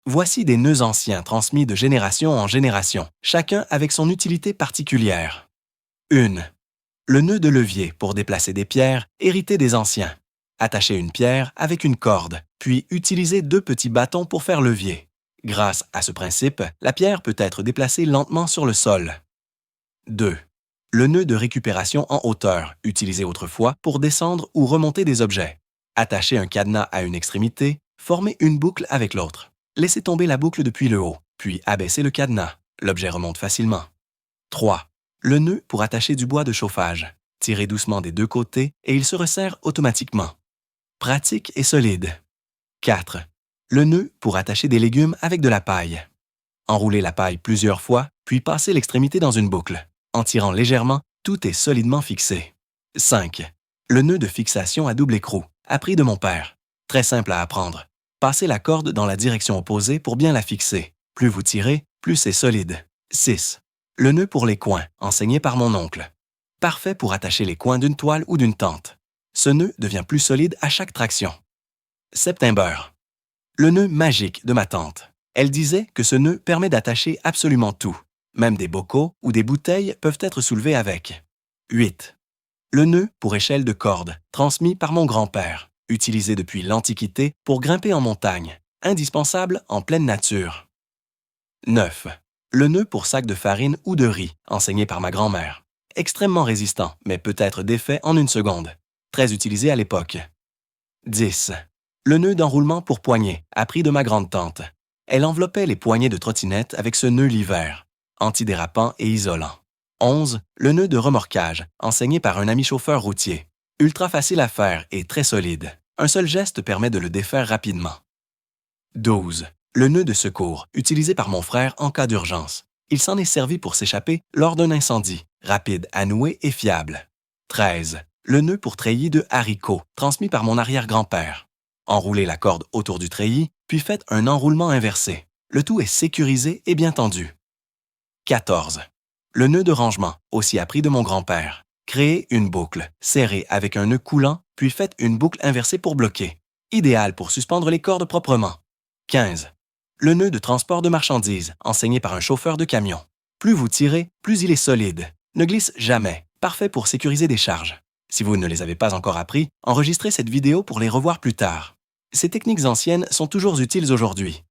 Voici des nœuds anciens transmis de génération en génération, chacun avec son utilité particulière. 1. Le nœud de levier pour déplacer des pierres hérité des anciens. Attachez une pierre avec une corde, puis utilisez 2 petits bâtons pour faire levier. Grâce à ce principe, la pierre peut être déplacée lentement sur le sol. 2. Le nœud de récupération en hauteur, utilisé autrefois pour descendre ou remonter des objets. Attachez un cadenas à une extrémité, formez une boucle avec l'autre. Laissez tomber la boucle depuis le haut, puis abaissez le cadenas. L'objet remonte facilement. 3. Le nœud pour attacher du bois de chauffage. Tirez doucement des 2 côtés et il se resserre automatiquement. Pratique et solide. 4. Le nœud pour attacher des légumes avec de la paille. Enroulez la paille plusieurs fois, puis passez l'extrémité dans une boucle. En tirant légèrement, tout est solidement fixé. 5. Le nœud de fixation à double écrou, appris de mon père. Très simple à apprendre. Passez la corde dans la direction opposée pour bien la fixer. Plus vous tirez, plus c'est solide. 6. Le nœud pour les coins, enseigné par mon oncle. Parfait pour attacher les coins d'une toile ou d'une tente. Ce nœud devient plus solide à chaque traction. September. Le nœud magique de ma tante. Elle disait que ce nœud permet d'attacher absolument tout. Même des bocaux ou des bouteilles peuvent être soulevés avec. 8. Le nœud pour échelle de corde, transmis par mon grand-père, utilisé depuis l'Antiquité pour grimper en montagne, indispensable en pleine nature. 9. Le nœud pour sac de farine ou de riz, enseigné par ma grand-mère. Extrêmement résistant, mais peut être défait en 1 seconde. Très utilisé à l'époque. 10. Le nœud d'enroulement pour poignée, appris de ma grande-tante. Elle enveloppait les poignées de trottinette avec ce nœud l'hiver, antidérapant et isolant. 11. Le nœud de remorquage, enseigné par un ami chauffeur routier. Ultra facile à faire et très solide. Un seul geste permet de le défaire rapidement. 12. Le nœud de secours, utilisé par mon frère en cas d'urgence. Il s'en est servi pour s'échapper lors d'un incendie, rapide à nouer et fiable. 13. Le nœud pour treillis de haricots, transmis par mon arrière-grand-père. Enroulez la corde autour du treillis, puis faites un enroulement inversé. Le tout est sécurisé et bien tendu. 14. Le nœud de rangement, aussi appris de mon grand-père. Créez une boucle, serrez avec un nœud coulant, puis faites une boucle inversée pour bloquer. Idéal pour suspendre les cordes proprement. 15. Le nœud de transport de marchandises, enseigné par un chauffeur de camion. Plus vous tirez, plus il est solide. Ne glisse jamais. Parfait pour sécuriser des charges. Si vous ne les avez pas encore appris, enregistrez cette vidéo pour les revoir plus tard. Ces techniques anciennes sont toujours utiles aujourd'hui.